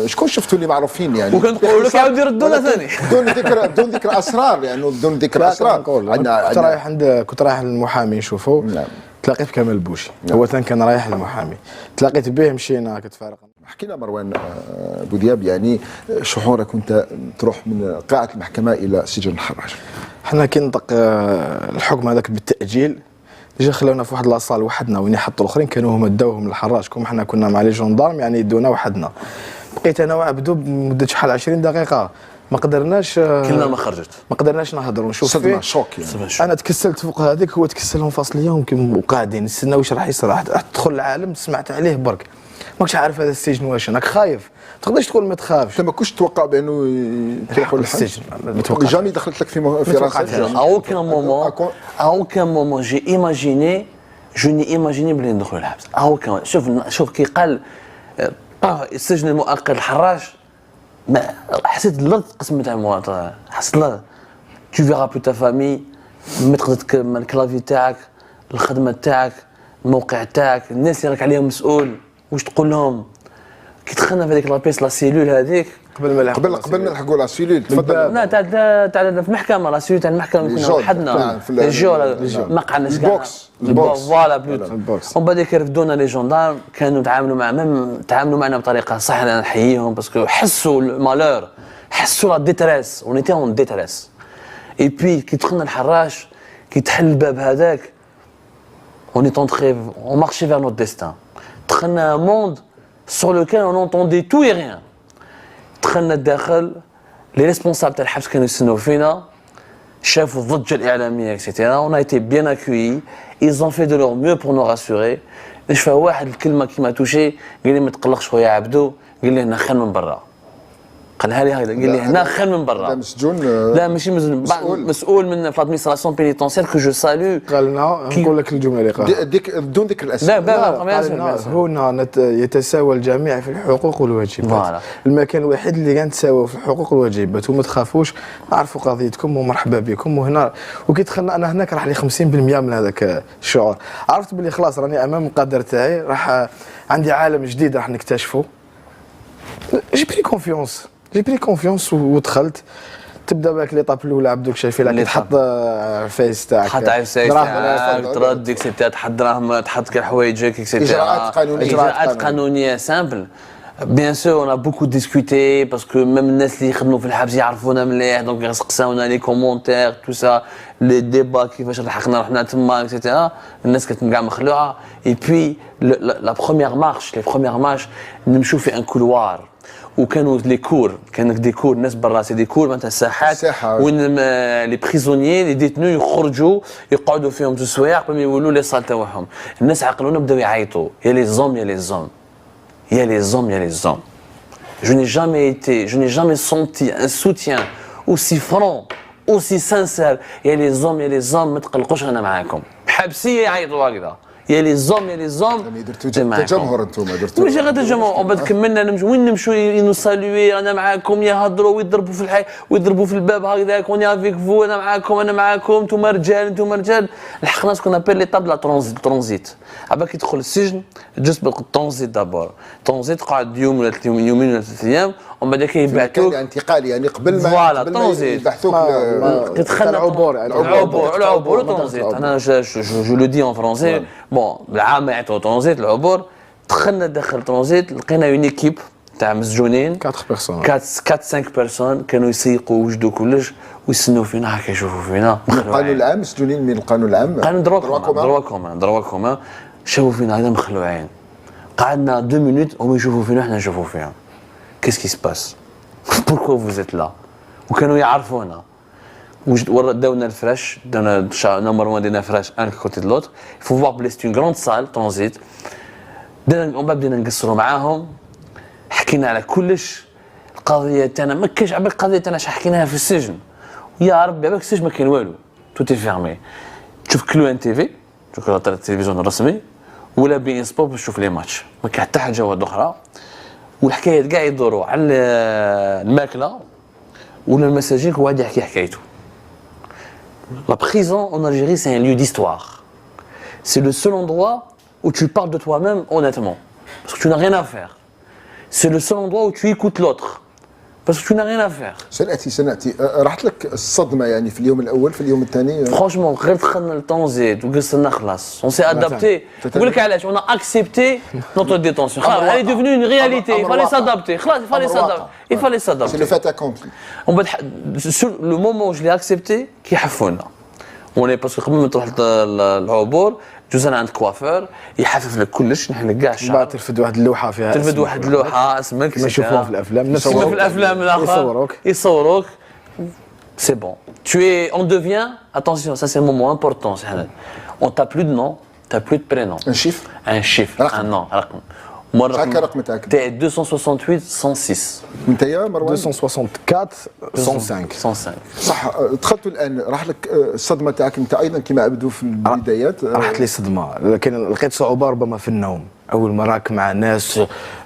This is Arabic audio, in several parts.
شكون شفتوا اللي معروفين يعني وكنقولوا لك عاود يردونا ثاني بدون ذكر اسرار يعني بدون ذكر اسرار. كنت رايح للمحامي نشوفوا. نعم. تلاقيت بكمال البوشي. نعم. هو كان رايح للمحامي، تلاقيت به مشينا كتفارق. احكي لنا مروان بودياب، يعني شعورك وانت تروح من قاعه المحكمه الى سجن الحراج؟ حنا كي نطق الحكم هذاك بالتاجيل ديجا خلونا في واحد لاصال وحدنا وين يحطوا الاخرين كانوا هما داوهم للحراج، كون حنا كنا مع لي جوندارم يعني يدونا وحدنا. بقيت انا وعبدو بمده شحال 20 دقيقه ما قدرناش كلنا ما خرجت، ما قدرناش نهضروا ونشوف فيه. شوك يعني. انا تكسلت فوق هذيك، هو تكسل منفصلين وقاعدين نستناو واش راح يصير. راح تدخل العالم سمعت عليه برك، ماكش عارف هذا السجن واش راك خايف، ما تقدرش تقول ما تخافش. انت ما كنتش تتوقع بانه تروحوا للسجن؟ جامي دخلت لك في راسك؟ à aucun moment j'ai imaginé, je n'ai imaginé بلي ندخل الحبس. شوف كي قال السجن المؤقت الحراج، ما حسيت لا قسم تاع المواطن، حسيت لا tu verras plus ta famille، ما تقدر تكمل الكلافي تاعك، الخدمه تاعك، الموقع تاعك، الناس اللي راك عليهم مسؤول واش تقول لهم. كي دخلنا في هذيك لابيس لا سيلول هذيك قبل ما نلحقوا لا سيلول، تفضل. لا تاع في المحكمه، لا سيلول تاع المحكمه كنا وحدنا الجو ما قعدناش البوكس فوالا بلوت. ومن بعد يرفدونا لي جوندارم، كانوا تعاملوا معنا بطريقه صح. انا نحييهم باسكو حسوا المالور، حسوا لا ديتريس، اون ايتي اون ديتريس. اي بي كي دخلنا الحراج، كي تحل الباب هذاك، اون ايت اونتري اون مارشي فير نوت ديستان. دخلنا موند sur lequel on entendait tout et rien. دخلنا الداخل، لي ريسبونسابل تاع الحبس كانوا يستناو فينا، شافوا الضجه الاعلاميه اكسيتيرا. اون ايتي بيان اكويي، ils ont fait de leur mieux pour nous rassurer. نشفى واحد الكلمه كيما توشي، قال لي ما تقلقش خويا عبدو، قال لي هنا خير من برا. قالها لي هكذا، قال لي هنا خير من برا. لا مسجون، لا ماشي مسؤول من في لادمينستراسيون بينيتونسيير كو جو سالو. قال لنا نقول لك الجمله اللي قالها بدون ذكر الاسماء. لا هنا يتساوى الجميع في الحقوق والواجبات. المكان الوحيد اللي كان تساوى في الحقوق والواجبات، وما تخافوش، نعرفوا قضيتكم ومرحبا بكم. وهنا وكي دخلنا انا هناك راح لي 50% من هذاك الشعور. عرفت بلي خلاص راني امام القدر تاعي، راح عندي عالم جديد راح نكتشفه. جي بري كونفيونس ودخلت. تبدا باك ليطاب الاولى عبدوك شايفي لك تحط فيس تاعك، تحط فيس تاعك، ترد اكسيتيرا، تحط دراهم، تحط كاع حوايجك اكسيتيرا. اجراءات قانونيه سامبل. بيان سور اون ا بوكو ديسكوتي باسكو ميم الناس اللي يخدموا في الحبس يعرفونا مليح، دونك يسقساونا لي كومونتير تو سا لي ديبا كيفاش لحقنا رحنا تما اكسيتيرا. الناس كانت كاع مخلوعه. اي بي لا بروميير مارش نمشيو في ان كولوار، وكانوا لي كور، كانت دي كور الناس برا، سي دي كور معناتها ساحات وين لي بريزونيي لي ديتنو يخرجوا يقعدوا فيهم 2 سوايع قبل ما يولوا لي صال تاعهم. الناس عقلونا بداو يعيطوا، يا لي زوم يا لي زوم يا لي زوم يا لي زوم. Je n'ai jamais senti un soutien aussi franc, aussi sincère. يا لي زوم يا لي زوم، ما تقلقوش انا معاكم. حبسيه يعيطوا هكذا، يا لي زوم درتوا تجمهر انتم، درتوا ماشي غير تجمهر. ومن بعد كملنا نمشوا ينسالوي انا معاكم، يهضروا ويضربوا في الحي ويضربوا في الباب هكذاك، وني افيك فو، انا معاكم انتم رجال. لحقنا سكون ابل ليطاب لا ترانزيت. عباك كي تدخل السجن جست بالترانزيت دابور. ترانزيت قعد يومين ولا 3 ايام، ومن بعد كيبعثوك انتقال يعني قبل ما يبحثوك. دخلنا العبور والترانزيت. انا جو لو دي ان فرونسي بون بالعام يعطوا ترانزيت العبور. دخلنا داخل الترانزيت، لقينا اون ايكيب تاع مسجونين 4 بيرسون كانوا يسيقوا وجدوا كلش ويستنوا فينا هكا يشوفوا فينا. القانون العام مسجونين من القانون العام، قانون دروا شافوا فينا هذا مخلوعين. قعدنا 2 مينوت هم يشوفوا فينا احنا نشوفوا فيهم. كيس كي سباس بوركو فوزيت لا. وكانوا يعرفونا. داونا الفراش، داونا نمبر 1 دينا فراش ان كوتي دلوتر. يفو فوار بلي سي اون غروند سال ترانزيت. بدينا نقصروا معاهم، حكينا على كلش. القضيه تاعنا ما كاينش عباك القضيه تاعنا اش حكيناها في السجن. يا ربي عباك السجن ما كاين والو، توتي فيرمي. تشوف كلو ان تي في، تشوف التلفزيون الرسمي، ولا بي ان سبور باش تشوف لي ماتش، ما كاين حتى حاجه واحده اخرى. والحكايات كاع يدوروا على الماكله ولا المساجين، كل واحد يحكي حكايته. La prison en Algérie, c'est un lieu d'histoire. C'est le seul endroit où tu parles de toi-même honnêtement. Parce que tu n'as rien à faire. c'est le seul endroit où tu écoutes l'autre. Parce que tu n'as rien à faire. سنأتي راحت لك الصدمة يعني في اليوم الأول في اليوم الثاني. Franchement, غير دخلنا لطون زيد وقصنا خلاص. On s'est adapté. نقول لك علاش on a accepté notre détention. Elle est devenue une réalité. Il fallait s'adapter. خلاص il fallait s'adapter. C'est le fait accompli. Le moment où je l'ai accepté كي حفونا. On est parce que قبل ما تروح العبور جوزنا عند كوافير يحفف لك كلش نحن كاع الشعر. بعد ترفد واحد اللوحه فيها ترفد واحد اللوحه اسمك كما نشوفوها في الافلام نفس في الافلام الاخر يصوروك c'est bon. On devient, attention, ça c'est un moment important, on t'a plus de nom, t'as plus de prénom. Un chiffre. Un nom. T'es 268 106. نتايا مروان 264 105. صح. دخلتوا الان راح لك الصدمه تاعك انت ايضا كما عبدوا في البدايات. راحت لي صدمه لكن لقيت صعوبه ربما في النوم. اول ما راك مع ناس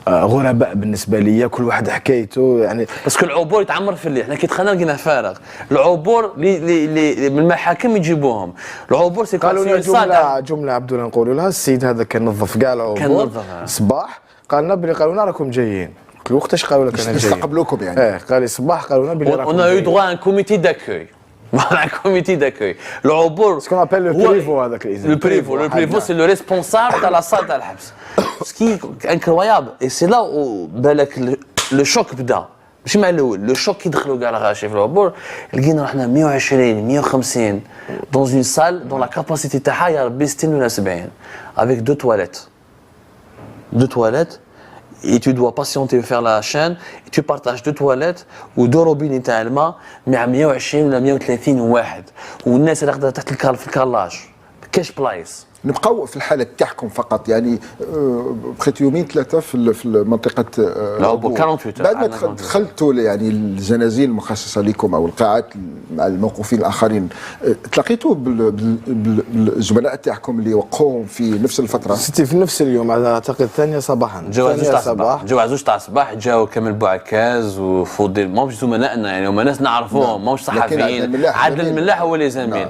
غرباء بالنسبه لي كل واحد حكايته يعني باسكو العبور يتعمر في الليل. احنا كي دخلنا لقينا فارغ. العبور اللي من المحاكم يجيبوهم. العبور سي قالوا لنا جمله عبد الله نقولوا لها السيد هذا كان نظف كاع العبور صباح قال لنا بلي قالوا لنا راكم جايين. قلت له وقتاش قالوا لك انا جاي استقبلوكم يعني. قال لي صباح قالوا لنا بلي راكم on a eu droit à un comité d'accueil. Voilà, un comité d'accueil. العبور ce qu'on appelle le prévôt هذاك le prévôt c'est le responsable de la salle تاع الحبس. Ce qui est incroyable et c'est là où بالك le choc بدا. ماشي مع الاول لو شوك كي دخلوا كاع الغاشي في العبور لقينا رحنا 120 150 dans une salle dont la capacité تاعها يا ربي 60 ولا 70 avec deux toilettes et tu dois patienter faire la chaîne et tu partages deux toilettes ou deux robinets تاع الماء مع 120 ولا 130 واحد والناس اللي راقده تحت في الكالاج كاش بلايص. نبقاو في الحاله تاعكم فقط يعني بقيت يومين ثلاثه في منطقه العبور 48 بعد ما دخلتوا يعني الزنازين المخصصه لكم او القاعات مع الموقوفين الاخرين تلاقيتوا بالزملاء تاعكم اللي وقعوهم في نفس الفتره؟ ستي في نفس اليوم اعتقد الثانيه صباحا. جاو زوج تاع الصباح جاو كامل بوعكاز وفضيل ماهمش زملائنا يعني هما ناس نعرفوهم ماهمش صحفيين. عادل الملاح هو اللي زميل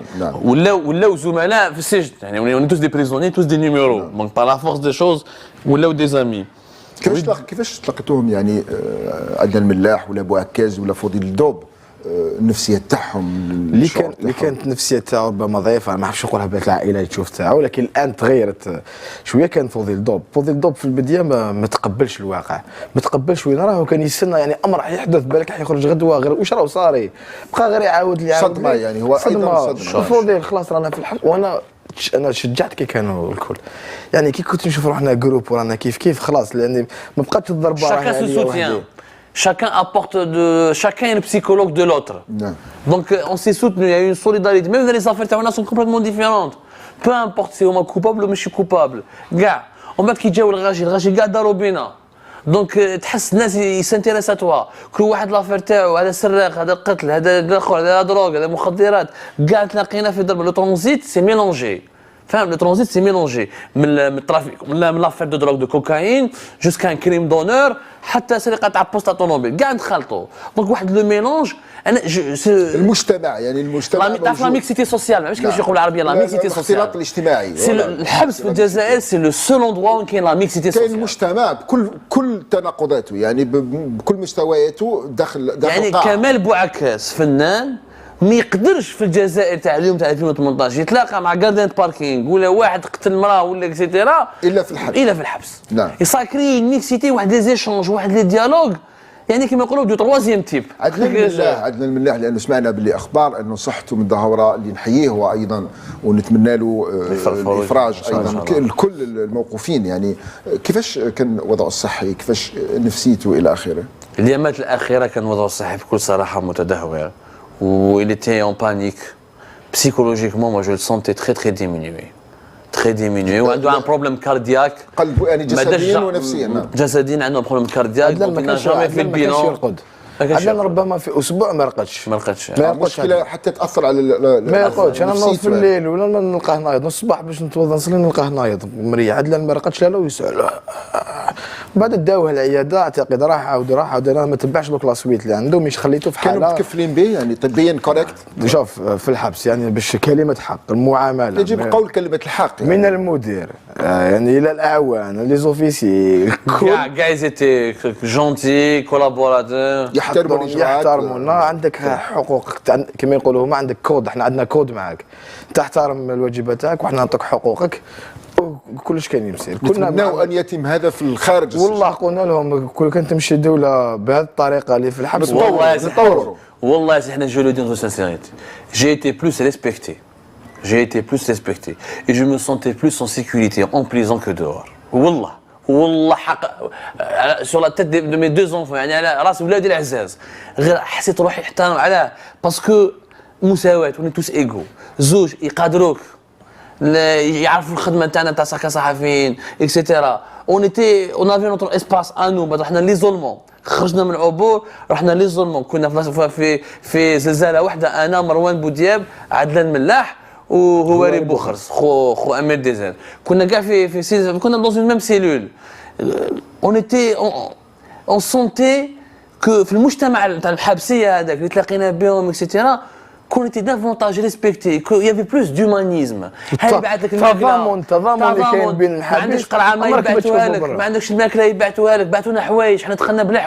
ولاو زملاء في السجن يعني tous des prisonniers, tous des numéros. Donc par la force des choses, ولاو des amis. كيفاش تلقيتوهم يعني عدنان الملاح ولا بوعكاز ولا فضيل الدوب النفسيه تاعهم اللي كانت النفسيه تاعو ربما ضعيفه ما عرفتش نقولها بهذه العائله اللي تشوف تاعو ولكن الان تغيرت شويه. كان فضيل الدوب في البدايه ما تقبلش الواقع ما تقبلش وين راه وكان يستنى يعني امر حيحدث بالك حيخرج غدوه غير واش راه صاري بقى غير يعاود لي صدمه يعني هو ايضا صدمه. فضيل خلاص رانا في الحبس وانا شجعت كي كانوا الكل يعني كي كنت نشوف روحنا جروب ورانا كيف خلاص لاني ما بقاتش الضربه راهي chacun apporte chacun est le psychologue de l'autre. Donc on s'est soutenu, il y a eu une solidarité même dans les affaires تاعنا sont complètement différentes. Peu importe si on est coupable ou ماشي coupable. كاع ومن بعد كي جاو الغاشي كاع داروا بينا. دونك تحس الناس يسانتيريس توا كل واحد لافير تاعو هذا سراق هذا قتل هذا الاخر هذا دروغ هذا مخدرات كاع تلاقينا في ضرب لو ترانزيت سي ميلونجي. فاهم لو ترانزيت سي ميلونجي من الترافيك من لافير دو دروغ دو كوكايين جوسكا ان كريم دونور حتى سرقه تاع بوستا طوموبيل كاع نخلطوا دونك واحد لو ميلونج انا المجتمع يعني المجتمع تعرف لا ميكسيتي سوسيال ماشي كيفاش يقولوا بالعربيه لا ميكسيتي سوسيال الاختلاط الاجتماعي. الحبس في الجزائر سي لو سول اندروا وين كاين لا ميكسيتي سوسيال. كاين المجتمع بكل تناقضاته يعني بكل مستوياته داخل يعني كمال بوعكاز فنان ما يقدرش في الجزائر تاع اليوم تاع 2018 يتلاقى مع جاردين باركينغ ولا واحد قتل مراه ولا اكسيتيرا الا في الحبس. نعم يساكري ميكسيتي واحد لي زيشونج واحد لي ديالوج يعني كما يقولوا دو تروازيام تيب. عدنان الملاح لانه سمعنا باللي اخبار انه صحته من الدهوره اللي نحييه هو ايضا ونتمنى له الافراج ايضا لكل الموقوفين يعني كيفاش كان وضعه الصحي كيفاش نفسيته الى اخره. اليامات الاخيره كان وضعه الصحي بكل صراحه متدهور où il était en panique. Psychologiquement, moi je le sentais très diminué. Très diminué. وعنده un problème cardiaque. قلبه يعني جسديا ونفسيا. جسديا عنده problème cardiaque. Donc il n'a jamais fait le bilan. عدنان ربما في اسبوع ما رقدش. مشكله حتى تاثر على ما يرقدش. انا نوض في الليل ولا نلقاه نايض الصباح باش نتوضا نصلي نلقاه نايض مريح. عدنان ما رقدش لا ويسأل بعد داوه العياده اعتقد راح عاود انا ما تبعش دوك لاسويت اللي عنده مش خليته في حاله كانوا متكفلين به يعني طبيا كوريكت. شوف في الحبس يعني باش كلمه حق المعامله يجب قول كلمه الحق يعني. من المدير يعني الى الاعوان لي زوفيسي كاع زيتي جونتي كولابوراتور يحترمونا. عندك حقوق كما يقولوا هما عندك كود، احنا عندنا كود معاك تحترم الواجبات تاعك وحنا نعطيك حقوقك وكلش كان يمسير. كنا ان يتم هذا في الخارج والله قلنا لهم كل كان تمشي الدوله بهذه الطريقه اللي في الحبس والله احنا جو لو دي دو سانسيريتي جي ايتي بلوس ريسبكتي et je me sentais plus en sécurité en prison que dehors. والله حق sur la tête de mes deux enfants يعني على راس ولادي العزاز غير حسيت روحي احترم علاه باسكو مساواة وني توس ايغو زوج يقادروك يعرفوا الخدمه تاعنا تاع كصحفيين اكسيتيرا اون افي نوتر اسباس انو بعد رحنا ليزولمون خرجنا من العبور رحنا ليزولمون كنا في زلزاله واحده انا مروان بودياب عدلان ملاح وهو ريب بوخرس خو امير ديزير كنا كاع في كنا dans une même cellule on sentait que في المجتمع تاع الحبسيه هذاك اللي تلاقينا بهم اكسيتيرا qu'on était davantage respecté qu'il y avait plus d'humanisme. هاي بعث لك الماكله تضامن اللي كاين بين الحبس. ما عندكش قرعه ما يبعثوها لك، ما عندكش الماكله يبعثوها لك، بعثونا حوايج، حنا دخلنا بلا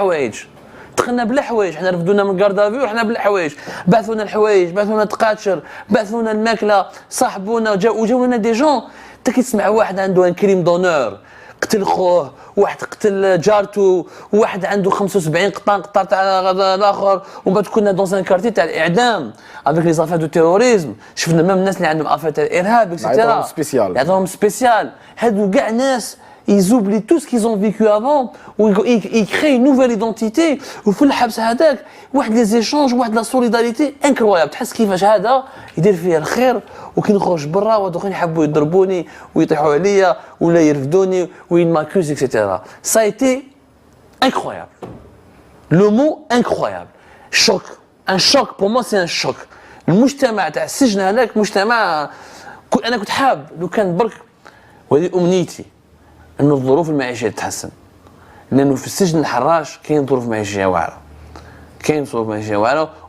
حوايج. حنا رفدونا من كاردافيو وحنا بلا حوايج، بعثونا الحوايج، بعثونا تقاتشر، بعثونا الماكله، صاحبونا وجاو لنا دي جون. انت كي تسمع واحد عنده ان كريم دونور قتل خوه، واحد قتل جارته، واحد عنده 75 قطار تاع الاخر، ومن بعد كنا دون ان كارتي تاع الاعدام افيك لي زافير دو تيروريزم. شفنا ميم الناس اللي عندهم افير تاع الارهاب اكسيتيرا عندهم سبيسيال. هادو كاع ناس ils oublient tout ce qu'ils ont vécu avant ils créent une nouvelle identité وفي الحبس هذاك واحد لي زيشونج واحد لا سوليداريتي انكرويابل. تحس كيفاش هذا يدير فيا الخير وكي نخرج برا واخرين يحبوا يضربوني ويطيحوا عليا ولا يرفدوني وين ماكوز اكسيتيرا. Ça a été incroyable. Le mot incroyable. Choc. Un choc pour moi c'est un choc. المجتمع تاع السجن هذاك مجتمع انا كنت حاب لو كان برك وهذه امنيتي انه الظروف المعيشيه تتحسن، لانه في السجن الحراش كاين ظروف معيشيه واعره،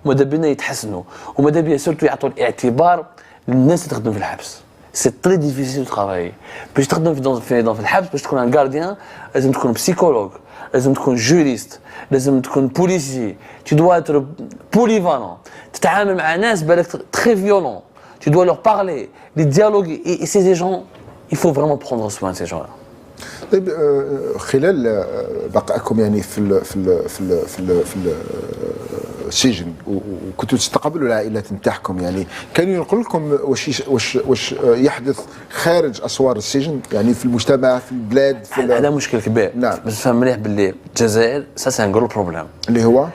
وماذا بينا يتحسنوا، وماذا بينا سورتو يعطوا الاعتبار للناس اللي تخدم في الحبس. سي تري ديفيسيل ترافاي باش تخدم في الحبس، باش تكون ان غارديان لازم تكون بسيكولوج، لازم تكون جوريست، لازم تكون بوليسي، tu dois être polyvalent، تتعامل مع ناس بالك très violents، tu dois leur parler، les dialoguer et ces gens il faut vraiment prendre soin de ces gens-là. طيب خلال بقائكم يعني في السجن وكنتوا تستقبلوا العائلات نتاعكم، يعني كانوا ينقلوا لكم واش يحدث خارج اسوار السجن، يعني في المجتمع في البلاد هذا مشكل كبير. نعم. بس فهم مليح باللي الجزائر سا سي ان غرو بروبليم اللي هو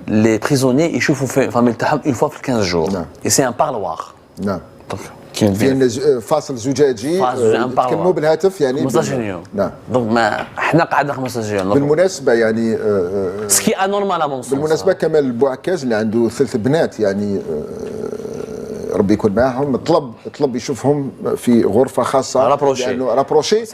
لي بريزوني يشوفوا في فاميل تاعهم اون فوا في 15 جور. نعم. اي سي ان بارلوار. نعم. كاين فاصل زجاجي تكلموا بالهاتف يعني 15 يوم. نعم. دونك ما احنا قعدنا 15 يوم. بالمناسبه يعني سكي انورمال ا مون سونس. بالمناسبه كمال البوعكاز اللي عنده 3 بنات يعني ربي يكون معهم، طلب يشوفهم في غرفه خاصه لانه رابروشي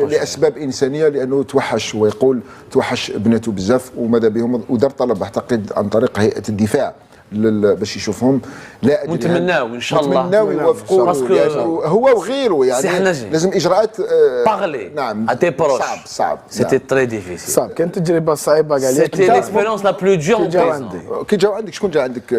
لاسباب انسانيه، لانه توحش ويقول توحش ابنته بزاف وماذا بهم، ودار طلب اعتقد عن طريق هيئه الدفاع باش يشوفهم. لا ادري نتمناو ان شاء الله نتمناو يوافقوا يعني هو وغيره يعني لازم اجراءات باغلي. نعم اتي بروش صعب سيتي تري ديفيسيل. صعب كانت تجربه صعيبه كاع. سيتي ليكسبيريونس لا بلو دور كي جاو عندك شكون جا عندك؟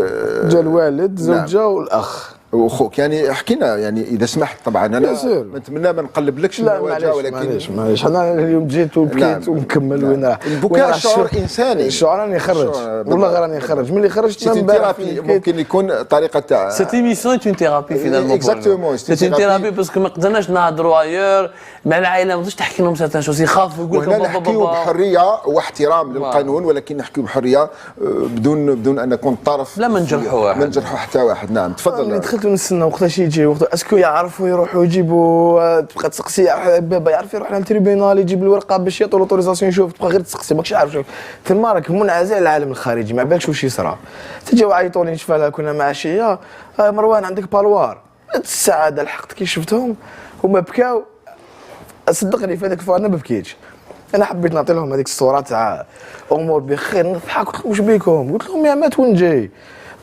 جا الوالد زوجه والاخ واخوك. يعني حكينا يعني اذا سمحت طبعا انا نتمنى ما نقلبلكش المواجهه، ولكن معليش انا اليوم جيت وبكيت ومكمل وين راح. البكاء شعور انساني، الشعور راني نخرج والله غير راني نخرج ملي خرجت من ثيرابي. ممكن يكون طريقه تاع سيت ايميسيون اون ثيرابي فينالمون. اكزاكتومون سيت اون ثيرابي باسكو ما قدرناش نهضروا ايور مع العائله، ما تقدرش تحكي لهم سيرتان شوز، يخافوا يقول لك بابا نحكيو بحريه واحترام للقانون، ولكن نحكيو بحريه بدون ان نكون طرف، لا ما نجرحوا واحد، ما نجرحوا حتى واحد. نعم تفضل. دخلت ونستنى وقتاش يجي وقت اسكو يعرفوا يروحوا يجيبوا، تبقى تسقسي بابا يعرف يروح للتريبيونال يجيب الورقه باش يعطوا لوتوريزاسيون يشوف، تبقى غير تسقسي ماكش عارف شوف. ثم راك منعزل على العالم الخارجي ما بالكش واش يصرى. تجاو عيطوا لي نشفى لها كنا مع عشيه مروان عندك بالوار. السعاده لحقت كي شفتهم هما بكاو، صدقني في هذاك الفوا انا ما بكيتش، انا حبيت نعطي لهم هذيك الصوره تاع امور بخير نضحك. قلت لهم واش بيكم؟ قلت لهم يا مات وين جاي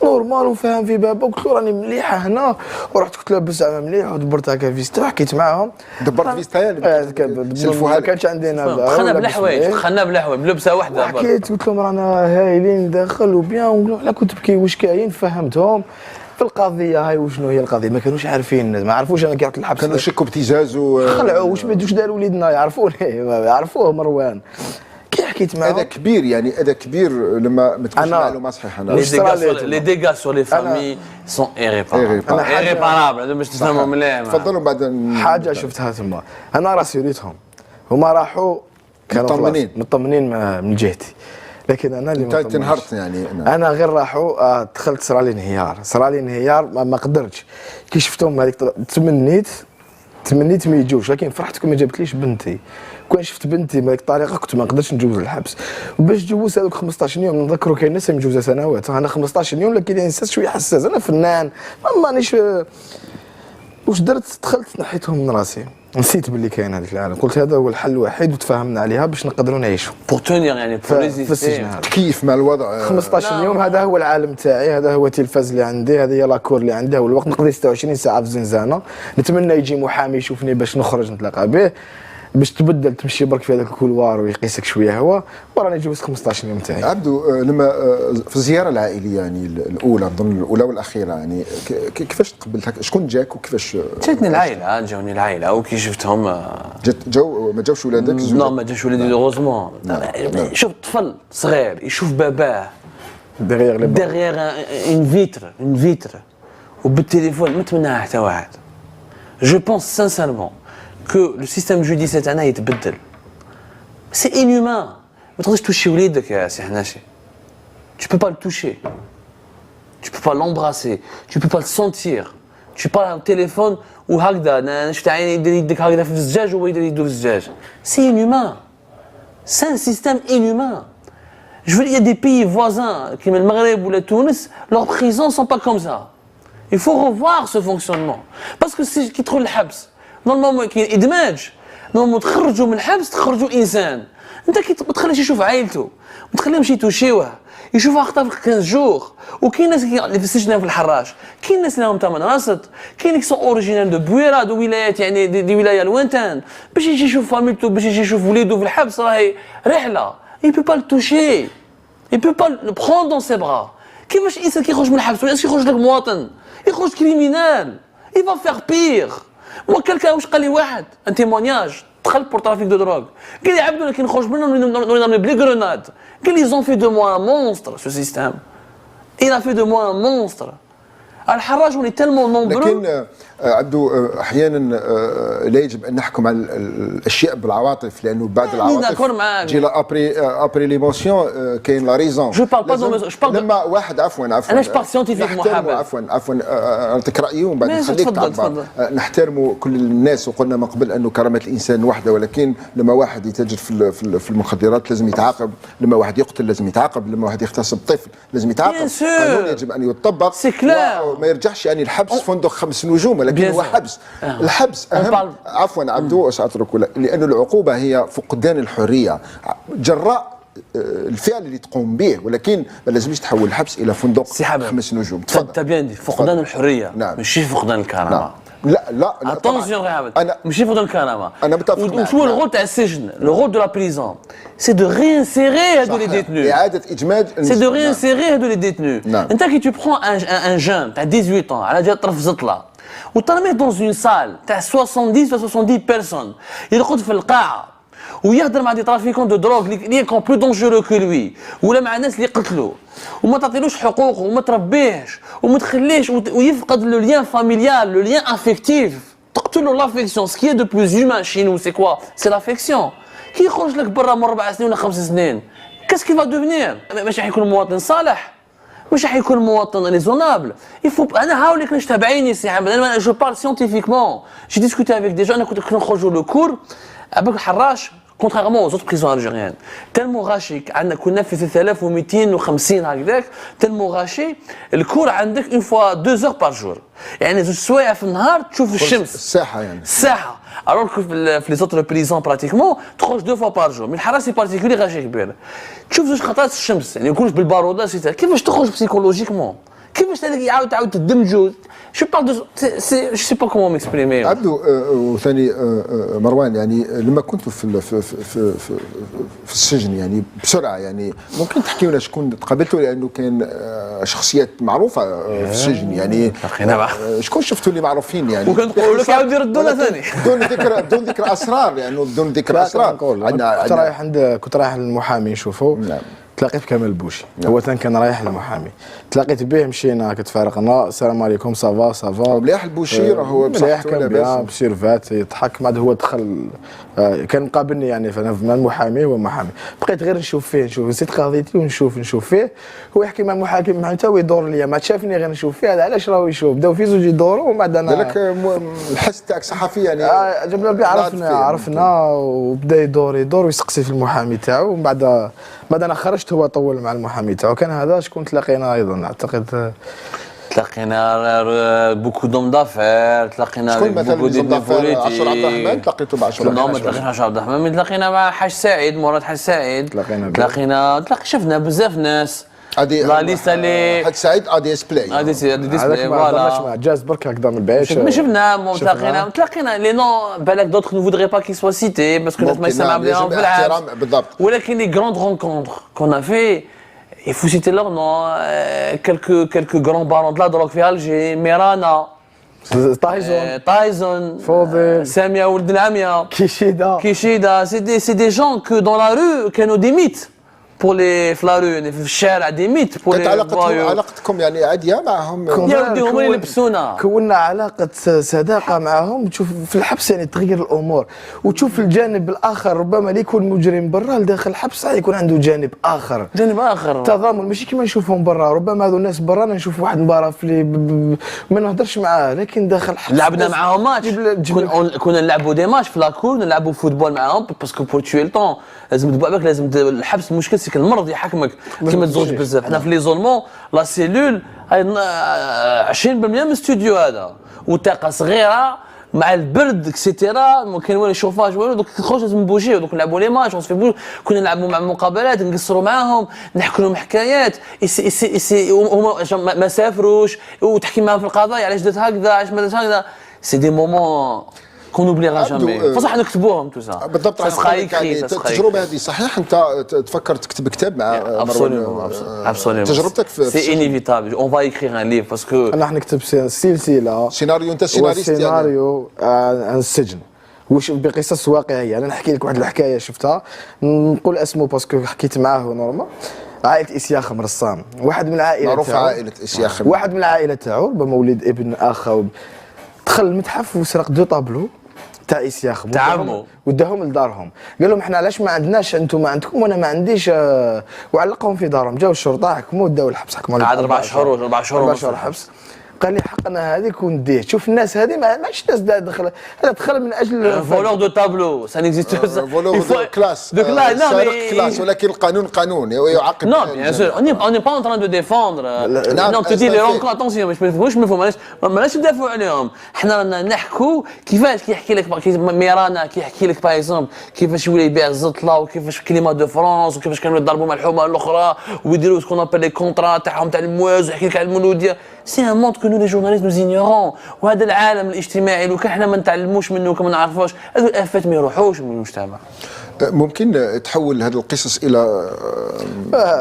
نورمال وفاهم في بابا. قلت له راني مليحه هنا ورحت كنت لابس زعما مليح ودبرت هكا فيستا وحكيت معاهم. دبرت فيستا يعني ما كانش عندنا دخلنا بالحوايج بلبسه واحده. حكيت قلت لهم رانا هايلين داخل وبيان. ونقولوا على كنت تبكي واش كاين. فهمتهم في القضيه هاي وشنو هي القضيه. ما كانوش عارفين ما عرفوش انا كي رحت للحبس كانوا يشكوا ابتزاز خلعوا واش داروا وليدنا يعرفوني يعرفوه مروان. كي حكيت معاه هذا كبير يعني هذا كبير لما ما تكونش معلومه صحيحه. لي ديغا سور لي فامي سون ايريبارابل باش تفهموا مليح. تفضلوا بعد حاجه شفتها ثم انا راسي ريتهم هما راحوا كانوا مطمنين من جهتي. لكن انا اللي انت انهرت يعني انا غير راحوا دخلت صرا لي انهيار ما قدرتش. كي شفتهم هذيك تمنيت ما يجوش. لكن فرحت كون ما جابتليش بنتي. كون شفت بنتي بهذيك الطريقه كنت ما نقدرش نجوز الحبس. وباش جوز هذوك 15 يوم نذكروا كاين ناس مجوزه سنوات. انا 15 يوم لكن انسان شويه حساس. انا فنان مانيش واش درت دخلت نحيتهم من راسي. نسيت باللي كاين هذا العالم. قلت هذا هو الحل الوحيد وتفاهمنا عليها باش نقدروا نعيشوا بور تونير يعني في السجن. كيف مع الوضع 15 يوم هذا هو العالم تاعي. هذا هو التلفاز اللي عندي. هذه هي لاكور اللي عندي. والوقت نقضي 26 ساعه في الزنزانه. نتمنى يجي محامي يشوفني باش نخرج نتلاقى به باش تبدل تمشي برك في هذاك الكولوار ويقيسك شويه هوا. وراني جوزت 15 يوم تاعي. عبدو لما في الزياره العائليه يعني الاولى نظن الاولى والاخيره يعني كيفاش تقبلت شكون جاك وكيفاش جاتني العائله جاوني العائله وكي شفتهم ما جاوش ولادك؟ لا ما جاوش ولادي اوغوزمون. شوف طفل صغير يشوف باباه ديغيغ اون فيتر وبالتليفون ما تمناها حتى واحد. جو بونس سانسيرمون que le système judiciaire تاعنا يتبدل. C'est inhumain. ما تقدرش توشي وليدك يا سي حناشي. Tu peux pas le toucher. Tu peux pas l'embrasser. Tu peux pas le sentir. Tu parles au téléphone وهكذا انا شفت عيني يدير يدك هكذا في الزجاج وهو يدير يدو في الزجاج. C'est inhumain. C'est un système inhumain. Je veux dire, il y a des pays voisins comme le Maghreb ou la Tunis, leurs prisons sont pas comme ça. Il faut revoir ce fonctionnement. Parce que c'est qui trop le habs. نورمالمون كاين ادماج. نورمالمون تخرجوا من الحبس تخرجوا انسان. انت كي تخليه يشوف عائلته ما تخليهمش يتوشيوه يشوفها خطا في 15 جور. وكاين ناس اللي في السجن في الحراش. كاين ناس اللي راهم تاع مناصط. كاين اللي سون اوريجينال دو بويرا دو ولايات يعني دي ولايه لوانتان باش يجي يشوف فاميلته باش يجي يشوف وليده في الحبس راهي رحله. il peut pas le toucher. il peut pas le prendre dans ses bras. كيفاش الانسان كيخرج من الحبس ولا يخرج لك مواطن يخرج كريمينال. il va faire pire. moi quelqu'un واش قال لي واحد ان تيمونياج دخلت بور ترافيك دو دروغ قال لي عبدو كي نخرج منهم نضرب بلي غروناد. قال لي ils ont fait de moi un monstre ce système. il a fait de moi un monstre. الحراج ولي تالمون نومبرو. لكن عبدو احيانا لا يجب ان نحكم على الاشياء بالعواطف لانه بعد العواطف جي لا ابري ليموسيون كاين لا ريزون. لما واحد عفوا انا بار سيونتيفيك محاباه عفوا نعطيك رايي ومن بعد نخليك تعبر. نحترموا كل الناس وقلنا من قبل انه كرامه الانسان وحده. ولكن لما واحد يتاجر في المخدرات لازم يتعاقب. لما واحد يقتل لازم يتعاقب. لما واحد يغتصب طفل لازم يتعاقب. القانون يجب ان يطبق. ما يرجعش يعني الحبس فندق 5 نجوم لكن هو حبس. الحبس اهم. عفوا عبدو ساترك لأن العقوبه هي فقدان الحريه جراء الفعل اللي تقوم به. ولكن ما لازمش تحول الحبس الى فندق 5 نجوم. تفضل. فقدان الحريه ماشي فقدان الكرامه. لا اتونسيون غير ماشي فقدان الكرامه. انا متفق معك. وشو الغول تاع السجن لو رول دو لا بريزون سي دو رينسيري هادو لي ديتنو. اعاده ادماج سي دو رينسيري هادو لي ديتنو. انت كي تو برون ان جون تاع 18 ans على جال طرف زطله وترميه دون اون سال تاع 70 بيرسون يرقد في القاعه ويهضر مع دي ترافيكون دو دروغ اللي كون بلو دونجورو كو لوي ولا مع الناس اللي قتلوا وما تعطيلوش حقوقه وما تربيهش وما تخليش ويفقد لو ليان فاميليال لو ليان افيكتيف. تقتلوا لافيكسيون. سكي دو بلوز هيومان شي نو سي كوا سي لافيكسيون. كي يخرج لك برا من 4 سنين ولا 5 سنين كاس كي فا دوفنير. ماشي حيكون مواطن صالح مش حيكون مواطن ريزونابل. يفو انا هاوليك نشتها بعيني سي عبد. انا جو بارل سيونتيفيكمون. جي ديسكوتي افيك دي جون. انا كنت نخرجوا لو كور ابوك الحراش كونترارمون aux autres prisons algériennes تلمو غاشي عندنا كنا في 3250 هكذاك تلمو غاشي الكور عندك اون فوا 2 heures par jour يعني 2 سوايع في النهار تشوف الشمس. الساحه يعني الساحه الوغ كو في لي زوتر بريزون براتيكمون تخرج 2 فوا بار جور. من الحراسي بارتيكولي غاشي كبير تشوف زوج خطرات في الشمس يعني يكونش بالباروده كيفاش تخرج بسيكولوجيكمون كيفاش هذاك تعاود تدمجوا جو بارل دو جو سي با كومون ميكسبريمي. عبدو وثاني مروان يعني لما كنتوا في السجن يعني بسرعه يعني ممكن تحكي لنا شكون تقابلتوا لانه كان شخصيات معروفه في السجن يعني شكون شفتوا اللي معروفين يعني وكنقولوا لك عاود يردوا لنا ثاني بدون ذكر اسرار يعني بدون ذكر اسرار. كنت رايح للمحامي نشوفه تلاقيت بكمال البوشي هو كان رايح للمحامي تلاقيت به مشينا كتفارقنا السلام عليكم صافا مليح البوشي راهو بصحته كان بيان بسيرفات يضحك بعد هو دخل كان مقابلني يعني مع المحامي هو محامي بقيت غير نشوف فيه نسيت قضيتي ونشوف فيه هو يحكي مع المحاكم مع حتى هو يدور ليا ما شافني غير نشوف فيه هذا علاش راهو يشوف بداو في زوج يدوروا ومن بعد انا قالك الحس تاعك صحفي يعني جبنا به عرفنا وبدا يدور ويسقسي في المحامي تاعو ومن بعد انا خرجت هو طول مع المحامي تاعو كان هذا شكون تلاقينا ايضا اعتقد تلاقينا بوكو دوم دافير تلاقينا بوكو دي بوليتيك عاشور عبد الرحمن تلاقيتوا مع عاشور ما تلاقيناش عاشور عبد الرحمن تلاقينا مع حاج سعيد مراد حاج سعيد تلاقينا شفنا بزاف ناس لا ليستا لي حاج سعيد ديسبلاي فوالا جاز برك هكذا من بعيد شفنا تلاقينا لي نو بالك دوتر نو فودري با كي سوا سيتي باسكو الناس ما يسمع بهم في العالم بالضبط ولكن لي غروند رونكونتر كون في il faut citer leur nom quelques grands barons de la drogue في Alger Mirana Tyson Fodel Samia Ould Lamia Kishida c'est des gens que dans la rue كانوا des mythes pour les فلارو يعني في الشارع دي ميت pour les علاقتكم يعني عاديه معهم يا ودي هما اللي لبسونا كونا علاقه صداقه معهم تشوف في الحبس يعني تغير الامور وتشوف الجانب الاخر ربما اللي يكون مجرم برا لداخل الحبس يكون عنده جانب اخر تضامن ماشي كيما نشوفهم برا ربما هذو الناس برا نشوف واحد مباراه في ما نهضرش معاه لكن داخل الحبس لعبنا معاهم ماتش كنا نلعبوا دي ماتش في لاكور نلعبوا فوتبول معاهم باسكو بور توي الطون لازم تبقى لازم الحبس المشكل سي المرض يحكمك كيما تزوج بزاف حنا في ليزولمون لا سيلول 20% من الاستوديو هذا وطاقه صغيره مع البرد اكسيتيرا ما كان والو شوفاج والو دوك تخرج لازم نبوجيو دوك نلعبوا لي ماتش كنا نلعبوا مع مقابلات نقصروا معاهم نحكوا لهم حكايات هما ما سافروش وتحكي معاهم في القضايا علاش درت هكذا علاش ما درتش هكذا سي دي مومون كون اوبليغا جامي بصح نكتبوهم تو سا بالضبط التجربه هذه صحيح انت تفكر تكتب كتاب مع مروان تجربتك في سي انيفيتابل اون فا ايكريغ ان ليف باسكو انا نكتب سلسله سيناريو انت سيناريست يعني سيناريو عن السجن واش بقصص واقعيه انا نحكي لك واحد الحكايه شفتها نقول اسمه باسكو حكيت معاه نورمال عائلة إسياخ مرصام واحد من العائلة معروف عائلة إسياخ واحد من العائلة تاعو ربما ولد ابن اخ دخل المتحف وسرق 2 طابلو تاع إسياخ تاع عمو وداهم لدارهم قال لهم احنا علاش ما عندناش انتم ما عندكم وانا ما عنديش وعلقهم في دارهم جاو الشرطه حكموا داو الحبس حكموا عاد 4 شهور حبس قال لي حقنا هذيك ونديه شوف الناس هذه ماشي ناس دخل هذا دخل من اجل فولور دو طابلو سا نيكزيست فولور دو كلاس سارق كلاس ولكن القانون قانون يعاقب نو بيان سور اون ني با اون تران دو ديفوندر نو تدي لي رونكو اتونسيون باش ما يفهموش ماناش ندافعوا عليهم حنا رانا نحكوا كيفاش كيحكي لك ميرانا كيحكي لك باغ اكزومبل كيفاش يولي يبيع الزطله وكيفاش كلمه دو فرانس وكيفاش كانوا يضربوا مع الحومه الاخرى ويديروا سكون ابل لي كونطرا تاعهم تاع المواز ويحكي لك على المولوديه سي ان موند كو نو لي جورناليست نو زينيورون وهذا العالم الاجتماعي لو كان حنا ما نتعلموش منه كما نعرفوش هذو الافات ما يروحوش من المجتمع. ممكن تحول هذه القصص الى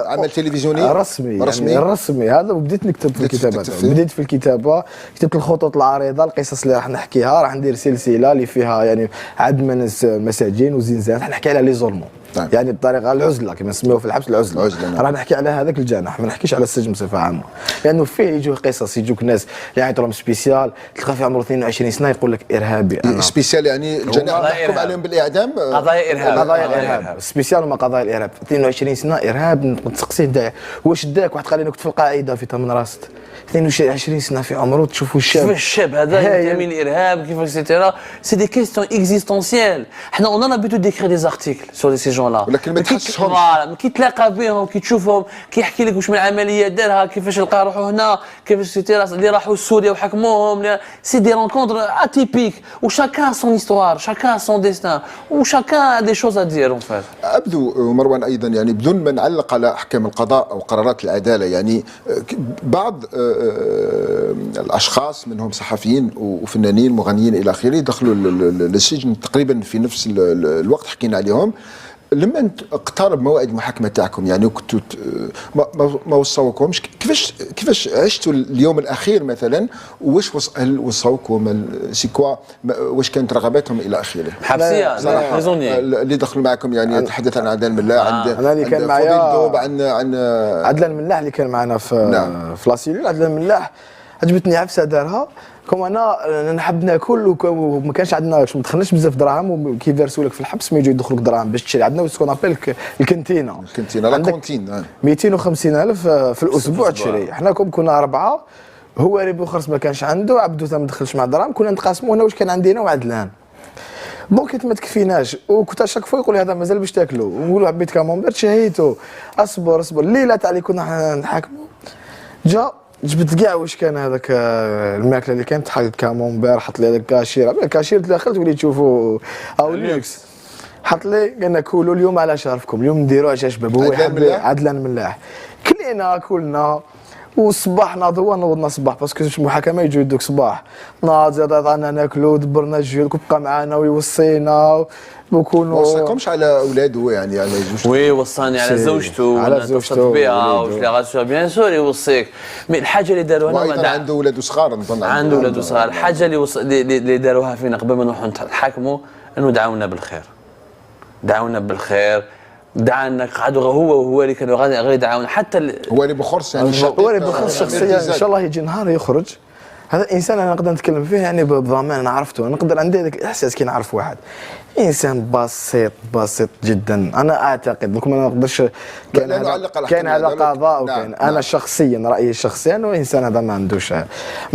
عمل تلفزيوني رسمي هذا وبديت نكتب في الكتابه بديت في الكتابه كتبت الخطوط العريضه القصص اللي راح نحكيها راح ندير سلسله اللي فيها يعني عد من مساجين وزنزانات راح نحكي على لي زولمون يعني بطريقه العزله كما نسميوه في الحبس العزله راح نحكي على هذاك الجناح ما نحكيش على السجن بصفه عامه لانه فيه يجوا قصص يجوك ناس يعني تراهم سبيسيال تلقى في عمره 22 سنه يقول لك ارهابي سبيسيال يعني الجناح اللي يحكم عليهم بالاعدام قضايا قضايا الارهاب سبيسيال وما قضايا الارهاب 22 سنه ارهاب نتسقسيه نتاع واش داك واحد قال لي انا كنت في القاعده في تمن راست 22 سنه في عمره تشوفوا الشاب كيفاش الشاب هذا ينتمي للارهاب كيفاش سيتيرا سي دي كيستيون اكزيستونسيال حنا اون ابيتو ديكري دي زارتيكل سور سي جون لا ولكن ما تحسهمش كي تلاقى بهم كي تشوفهم كيحكي لك واش من عمليه دارها كيفاش لقى روحو هنا كيفاش سيتيرا اللي راحوا لسوريا وحكموهم سي دي رونكونتر اتيبيك وشاكان سون هيستوار شاكان سون ديستان وشاكان دي شوز ا دير اون فات ابدو مروان ايضا يعني بدون ما نعلق على احكام القضاء او قرارات العداله يعني بعض الاشخاص منهم صحفيين وفنانين مغنيين الى اخره دخلوا للسجن تقريبا في نفس الوقت حكينا عليهم. لما اقترب موعد المحاكمه تاعكم يعني كنتوا ما وصوكمش كيفاش عشتوا اليوم الاخير مثلا هل وصوكم سي كوا واش كانت رغباتهم الى اخره؟ حبسيه اللي دخلوا معكم يعني نتحدث عن عدنان الملاح انا اللي كان معايا عن عدنان الملاح اللي كان معنا في لاسيلول. عدنان الملاح عجبتني عفسه دارها كوم انا نحب ناكل وما كانش عندنا ما دخلناش بزاف دراهم وكيفرسوا لك في الحبس ما يجوا يدخلوك دراهم باش تشري. عندنا سكون ابيل الكنتينه لا كونتين 250,000 في الاسبوع تشري. حنا كنا 4 هو ريبو خرس ما كانش عنده عبدو ما دخلش مع دراهم كنا نتقاسموا انا واش كان عندنا وعدلان بون كنت ما تكفيناش وكنت شاك فوا يقول لي هذا مازال باش تاكلوا ونقولوا عبيت كامونبير شهيتو اصبر الليله تاع اللي كنا نحاكموا جبت كاع واش كان هذاك الماكله اللي كانت حط كامونبير حط لي هذاك الكاشير الكاشير دخلت وليت تشوفوا او ليكس حط لي قلنا كولوا اليوم على شرفكم اليوم نديروا عشاء شباب هو عدلان ملاح كلينا كلنا والصباح نوضنا صباح باسكو المحاكمه يجوا يدوك صباح ناض زاد عطانا ناكلوا دبرنا الجيل بقى معانا ويوصينا وكونوا ما وصاكمش على اولاده يعني على زوجته وي وصاني على زوجته على زوجته بها واش لي غاسيو بيان سور يوصيك مي الحاجه اللي داروها هنا عنده ولاد صغار نظن عنده ولاد صغار الحاجه اللي داروها فينا قبل ما نروحوا نحاكموا انه دعونا بالخير دعانا قعدوا هو اللي كانوا غادي يدعونا حتى هو اللي بخرس يعني هو اللي بخرس شخصيا ان شاء الله يجي نهار يخرج هذا انسان انا نقدر نتكلم فيه يعني بضمان انا عرفته نقدر عندي هذاك الاحساس كي نعرف واحد انسان بسيط جدا انا اعتقد لكم انا ما نقدرش كان هذا قضاء وكان انا شخصيا رايي الشخصي انه انسان هذا ما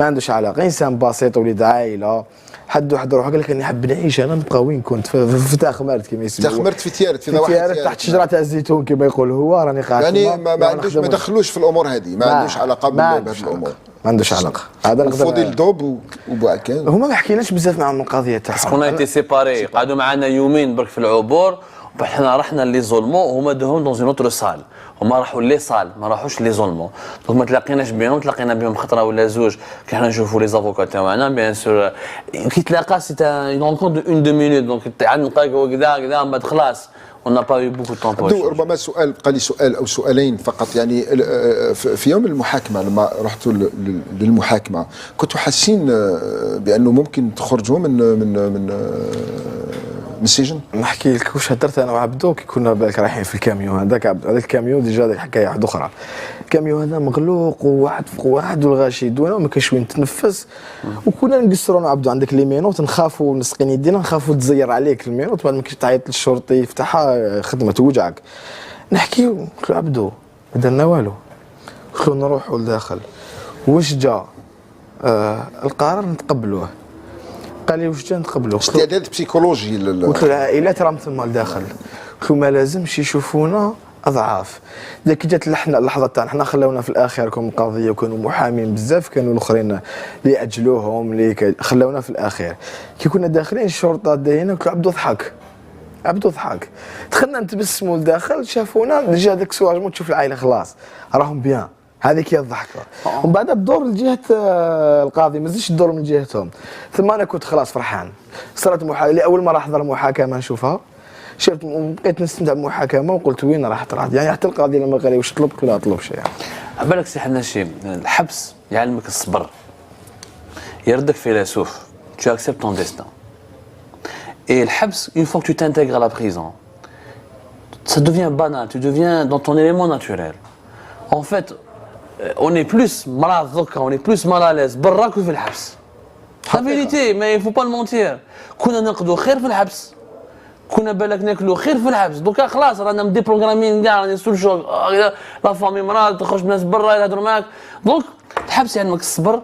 عندوش علاقه انسان بسيط ولد عائله حد واحد روح قال لك اني حاب نعيش انا نبقى وين كنت في تاخمرت كما يسموه تاخمرت في تيارت في تيارت تحت شجره تاع الزيتون كما يقول هو راني قاعد يعني ما دخلوش في الامور هذه ما عندوش علاقه بهذه الامور ما عندوش علاقه هذا نقدر فضيل دوب وبوعكان هما ما حكيناش بزاف معهم القضيه تاعهم باسكو ايتي سيباري قعدوا معنا يومين برك في العبور وحنا رحنا لي زولمون وهما دهم دون اون اوتر سال هما راحوا لي سال ما راحوش لي زولمون دونك ما تلاقيناش بهم تلاقينا بهم خطره ولا زوج كي حنا نشوفوا لي زافوكا تاعنا بيان سور كي تلاقى سي اون رونكونتر اون دو مينوت دونك عاد نلقاك كذا من بعد خلاص on n'a pas eu beaucoup de temps pour ربما سؤال بقى لي سؤال او سؤالين فقط يعني في يوم المحاكمه لما رحتوا للمحاكمه كنتوا حاسين بانه ممكن تخرجوا من السجن؟ نحكي لك واش هدرت انا وعبدو كي كنا بالك رايحين في الكاميون هذاك الكاميون ديجا هذيك حكايه واحده اخرى الكاميون هذا مغلوق وواحد فوق واحد والغاشي يدونا وما كاينش وين تنفس وكنا نقصروا انا وعبدو عندك لي مينوت نخافوا نسقين يدينا نخافوا تزير عليك المينوت بعد ما كنت تعيط للشرطي يفتحها خدمه توجعك نحكيو قلت له عبدو ما درنا والو قلت له نروحوا لداخل واش جا القرار نتقبلوه قال لي واش جا نتقبلوه استعداد بسيكولوجي قلت له العائلات راهم تما لداخل قلت له ما لازمش يشوفونا اضعاف ذاك جات اللحظه تاعنا حنا خلاونا في الاخر كون القضيه وكانوا محامين بزاف كانوا الاخرين اللي اجلوهم اللي خلاونا في الاخر كي كنا داخلين الشرطه داينا قلت له عبدو ضحك دخلنا نتبسموا لداخل شافونا ديجا داك السواج تشوف العائله خلاص راهم بيان هذيك هي الضحكه ومن بعد الدور لجهه القاضي ما زدش الدور من جهتهم ثم انا كنت خلاص فرحان صارت لاول مره احضر محاكمه نشوفها شفت بقيت نستمتع بالمحاكمه وقلت وين راح تروح يعني حتى القاضي لما قال لي واش طلبت لا طلبش يعني بالك سي حناشي الحبس يعلمك الصبر يردك فيلسوف tu acceptes ton destin et الحبس une fois que tu t'intègres à la prison ça devient banal tu deviens dans ton élément naturel en fait on est plus malade on est plus mal à l'aise برا كو في الحبس la vérité mais il faut pas le mentir كنا نقضوا خير في الحبس كنا بالك ناكلوا خير في الحبس، دوكا خلاص رانا مدي بروغرامين كاع راني سول شوك، لا فامي مرض تخرج ناس برا يهضروا معاك، دونك الحبس يعلمك الصبر،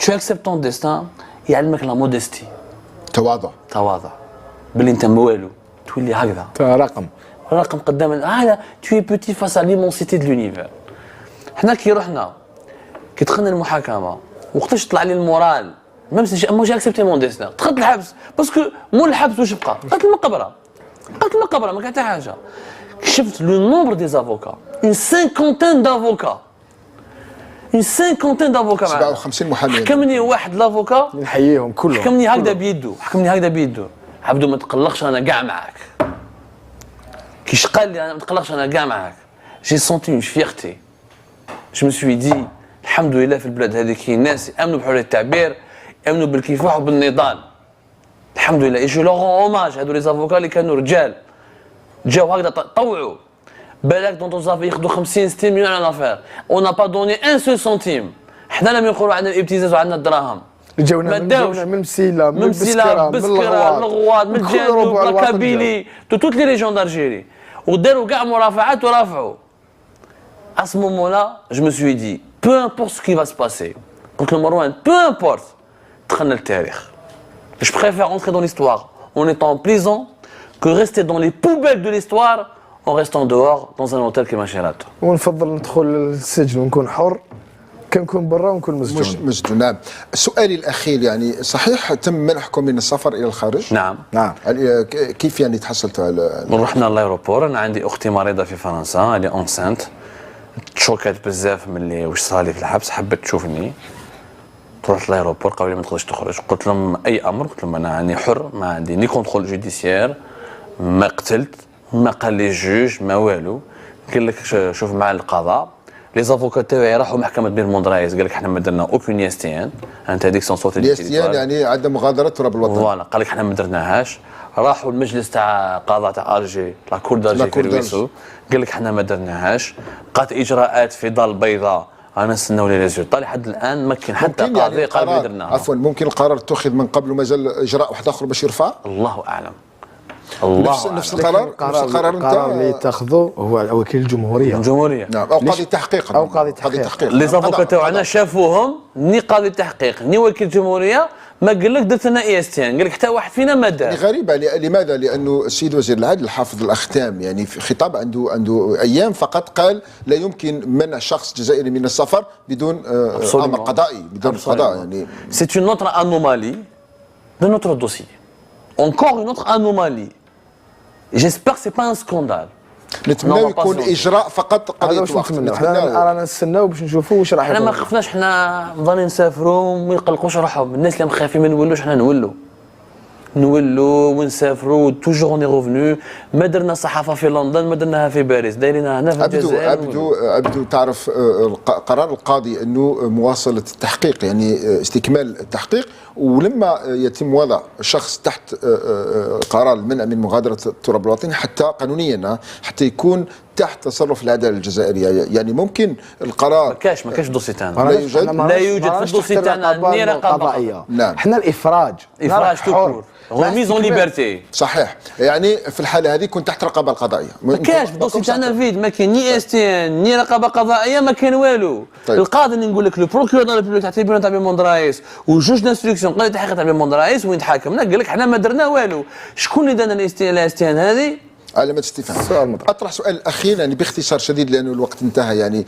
tu acceptes ton destin، يعلمك لا موديستي، تواضع، باللي انت والو، تولي هكذا رقم قدام هذا، tu es petit face à l'immensité de l'univers. حنا كي رحنا كي دخلنا المحاكمه وقتاش طلع لي المورال، ميم سي مو جي اكسبتي مون ديستان، دخلت الحبس باسكو مول الحبس واش بقى؟ دخلت المقبره ما كان حتى حاجه. شفت لو نومبر دي زافوكا، اون سانكونتين دافوكا 57 محامي. حكمني واحد لافوكا نحييهم كلهم، حكمني هكذا بيدو، عبدو ما تقلقش انا كاع معاك. كيش قال لي انا ما تقلقش انا كاع معاك، جي سونتي اون فيرتي، جو مي سوي دي الحمد لله في البلاد هذه كاين ناس يامنوا بحريه التعبير، يامنوا بالكفاح وبالنضال، الحمد لله. جو لو اوماج هذو لي زافوكا اللي كانوا رجال جاو هكذا طوعوا بالك دونتو صافي ياخذوا 50 60 مليون على لافير، اون نا با دوني ان سو سنتيم. حنا لم يقولوا عندنا الابتزاز وعندنا الدراهم، جاونا من مسيله من بسكره الغواد من الجانب الكابيلي توت لي ريجون دالجيري، وداروا كاع مرافعات ورافعوا. À ce moment-là, je me suis dit, peu importe ce qui va se passer, قلت لمروان peu importe, دخلنا التاريخ. Je préfère entrer dans l'histoire en étant en prison que rester dans les poubelles de l'histoire en restant dehors dans un hôtel كيما شيراتو. ونفضل ندخل للسجن ونكون حر كنكون برا ونكون مسجون. نعم. سؤالي الاخير يعني صحيح تم منحكم من السفر الى الخارج؟ نعم. كيف يعني تحصلتوا على؟ رحنا الايروبور، انا عندي اختي مريضه في فرنسا اللي اونسانت، تشوكات بزاف من اللي واش صالي في الحبس، حبت تشوفني، رحت الايروبور قالوا لي ما تقدرش تخرج، قلت لهم اي امر، قلت لهم انا راني حر، ما عندي ني كونترول جوديسيير، ما قتلت، ما قال لي الجوج ما والو، قال لك شوف مع القضاء. لي زافوكا تاعي راحوا محكمه بير موندرايز، قال لك احنا ما درنا اوكون يستيان، انت هذيك سون صوت يستيان يعني عدم مغادره تراب الوطن، فوالا قال لك احنا ما درناهاش. راحوا المجلس تاع قضاء تاع الجي لا كور دالجي في رويسو، قال لك احنا ما درناهاش، بقات اجراءات في دار البيضاء، انا نستناو لي ريزولطا لحد الان ما كاين حتى قاضي قال بلي درناها. عفوا ممكن القرار اتخذ من قبل ومازال اجراء واحد اخر باش يرفع؟ الله اعلم. نفس القرار اللي يتخذوا هو وكيل الجمهوريه. نعم، او قاضي التحقيق. لي زافوكا تاعنا شافوهم ني قاضي التحقيق ني وكيل الجمهوريه، ما قال لك درت انا ايستيان، قال لك حتى واحد فينا ما دار. غريبه، لماذا؟ لانه السيد وزير العدل حافظ الاختام يعني في خطاب عنده ايام فقط قال لا يمكن منع شخص جزائري من السفر بدون امر قضائي، بدون قضاء. يعني سي اون نوتر انومالي دو نوتر دوسي، encore une autre anomalie. J'espère que c'est pas un scandale. نتمنى يكون اجراء فقط قضيه وقت. رانا نستناو باش نشوفوا واش راح يكون. احنا ما خفناش، احنا ظنين نسافروا وما يقلقوش روحهم، الناس اللي مخافين ما نولوش، احنا نولوا ونسافروا توجور اوني روفنو. ما درنا صحافه في لندن، ما درناها في باريس، دايرينها هنا في الجزائر. عبدو تعرف قرار القاضي انه مواصله التحقيق، يعني استكمال التحقيق، ولما يتم وضع شخص تحت قرار المنع من مغادره التراب الوطني حتى قانونيا حتى يكون تحت تصرف العداله الجزائريه، يعني ممكن القرار ما كاش دوسي تاعنا، لا يوجد في الدوسي تاعنا ني رقابه. نعم، احنا الافراج تكون غوميز اون ليبرتي. صحيح، يعني في الحاله هذه كنت تحت الرقابه القضائيه. ما كاش في الدوسي تاعنا فيد، ما كاين ني استيان ني رقابه قضائيه، ما كاين والو. طيب. القاضي اللي نقول لك لو بروكيور دو ريبوبليك تاع التريبيونال تاع بيموندرايس وجوج دانستركسيون قضيه التحقيق تاع بيموندرايس وين تحاكمنا، قال لك حنا ما درنا والو. شكون اللي دانا الاستيان هذه؟ علامة استفهام. أطرح سؤال أخير يعني باختصار شديد لأنه الوقت انتهى. يعني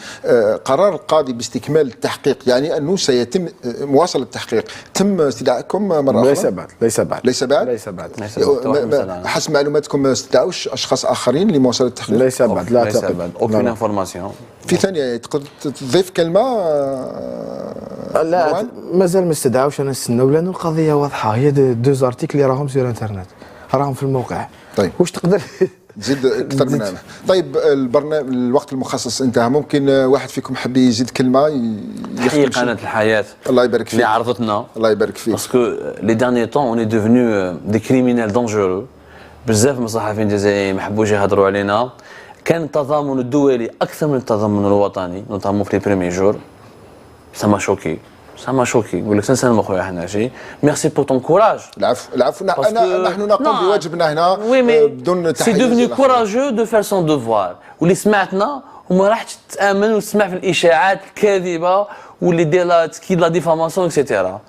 قرار القاضي باستكمال التحقيق يعني أنه سيتم مواصلة التحقيق، تم استدعائكم مرة أخرى؟ ليس بعد. حسب معلوماتكم ما استدعوش أشخاص آخرين لمواصلة التحقيق؟ ليس بعد. لا أعتقد. أوكين انفورماسيون. في ثانية تقدر تضيف كلمة؟ لا مازال ما استدعوش، أنا نستناو لأنه القضية واضحة، هي دوز ارتيكل اللي راهم سير انترنت، راهم في الموقع. طيب واش تقدر تزيد اكثر من هذا؟ طيب البرنامج الوقت المخصص انتهى، ممكن واحد فيكم حب يزيد كلمه يحيي قناه الحياه. الله يبارك فيك. اللي عرضتنا. الله يبارك فيك. باسكو لي ديرني طون اوني ديفنو دي كريمينال دونجورو، بزاف من الصحفيين الجزائريين ما حبوش يهضروا علينا. كان التضامن الدولي اكثر من التضامن الوطني، نوتامون في لي بريمي جور، سما شوكي. Ça m'a choqué. يقول لك sincèrement خويا حناجي merci pour ton courage. العفو نحن نقوم بواجبنا هنا بدون تحيز. C'est devenu courageux de faire son devoir. واللي سمعتنا وما راحش تامن وتسمع في الاشاعات الكاذبه واللي دير تكيد لا ديفاماسيون اكسيتيرا.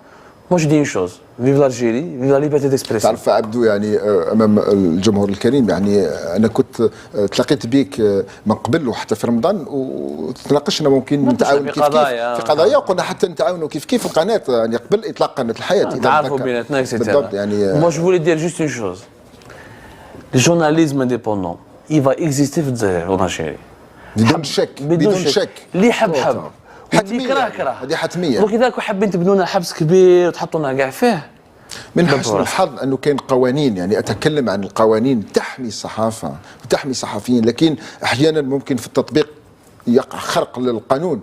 Moi je dis une chose, vive l'Algérie, vive la liberté d'expression. تعرف عبدو يعني امام الجمهور الكريم يعني انا كنت تلاقيت بك من قبل وحتى في رمضان وتناقشنا ممكن نتعاون كيف في قضايا وقلنا حتى نتعاونوا كيف القناه يعني قبل اطلاق قناه الحياه تعرفوا بيناتنا بالضبط يعني Moi je voulais dire juste une chose. Le journalisme indépendant, il va exister في الجزائر en Algérie. بدون شك. اللي حب حتمية كره هذه حتمية. وكذلك حابين تبنوا لنا حبس كبير وتحطونا كاع فيه. من حسن الحظ انه كاين قوانين يعني اتكلم عن القوانين تحمي الصحافة وتحمي الصحفيين لكن احيانا ممكن في التطبيق يقع خرق للقانون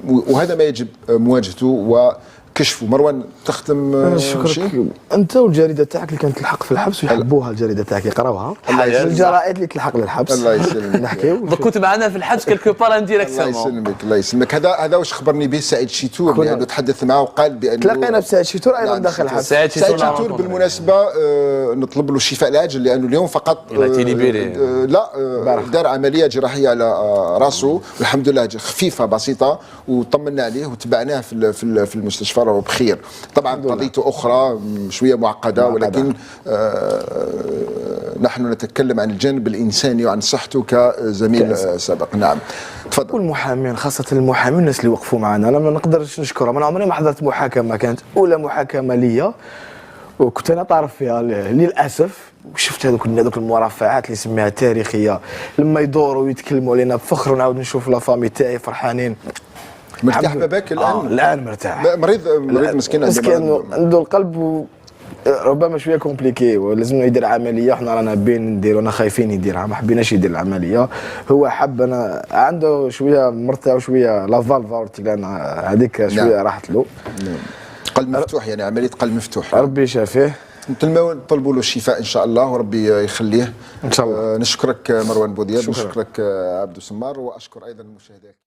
وهذا ما يجب مواجهته وكشفه. مروان تختم شكرا انت والجريده تاعك اللي كانت تلحق في الحبس ويحبوها الجريده تاعك يقراوها الجرائد اللي تلحق للحبس. الله يسلمك. نحكيو كنت معنا في الحبس كلكو بار انديريكتومون. الله يسلمك. هذا واش خبرني به سعيد شيتور لانه تحدث معه وقال بانه تلاقينا بسعيد شيتور ايضا داخل الحبس. سعيد شيتور بالمناسبه نطلب له الشفاء العاجل لانه اليوم فقط دار عمليه جراحيه على راسه والحمد لله خفيفه بسيطه وطمنا عليه وتبعناه في المستشفى وهو بخير. طبعا قضيته اخرى شويه معقده ولكن نحن نتكلم عن الجانب الانساني وعن صحته كزميل سابق. نعم تفضل. والمحامين خاصه المحامين الناس اللي وقفوا معنا انا ما نقدرش نشكرهم. انا عمري ما حضرت محاكمه كانت اولى محاكمه ليا وكنت انا طارف فيها للاسف وشفت هذوك المرافعات اللي سميها تاريخيه لما يدوروا ويتكلموا علينا بفخر ونعاود نشوف لا فامي تاعي فرحانين. مرتاح باباك الان؟ الان مرتاح. مريض مسكين عنده القلب ربما شويه كومبليكي ولازم يدير عمليه. حنا رانا باين نديرو انا خايفين يديرها ما حبيناش يدير العمليه. هو حب انا عنده شويه مرتاح وشويه لا فالفا هذيك شويه راحت له. قلب مفتوح يعني عمليه قلب مفتوح. ربي يشافيه. نطلبوا له الشفاء ان شاء الله وربي يخليه ان شاء الله. نشكرك مروان بودياب ونشكرك عبدو سمار واشكر ايضا المشاهدين.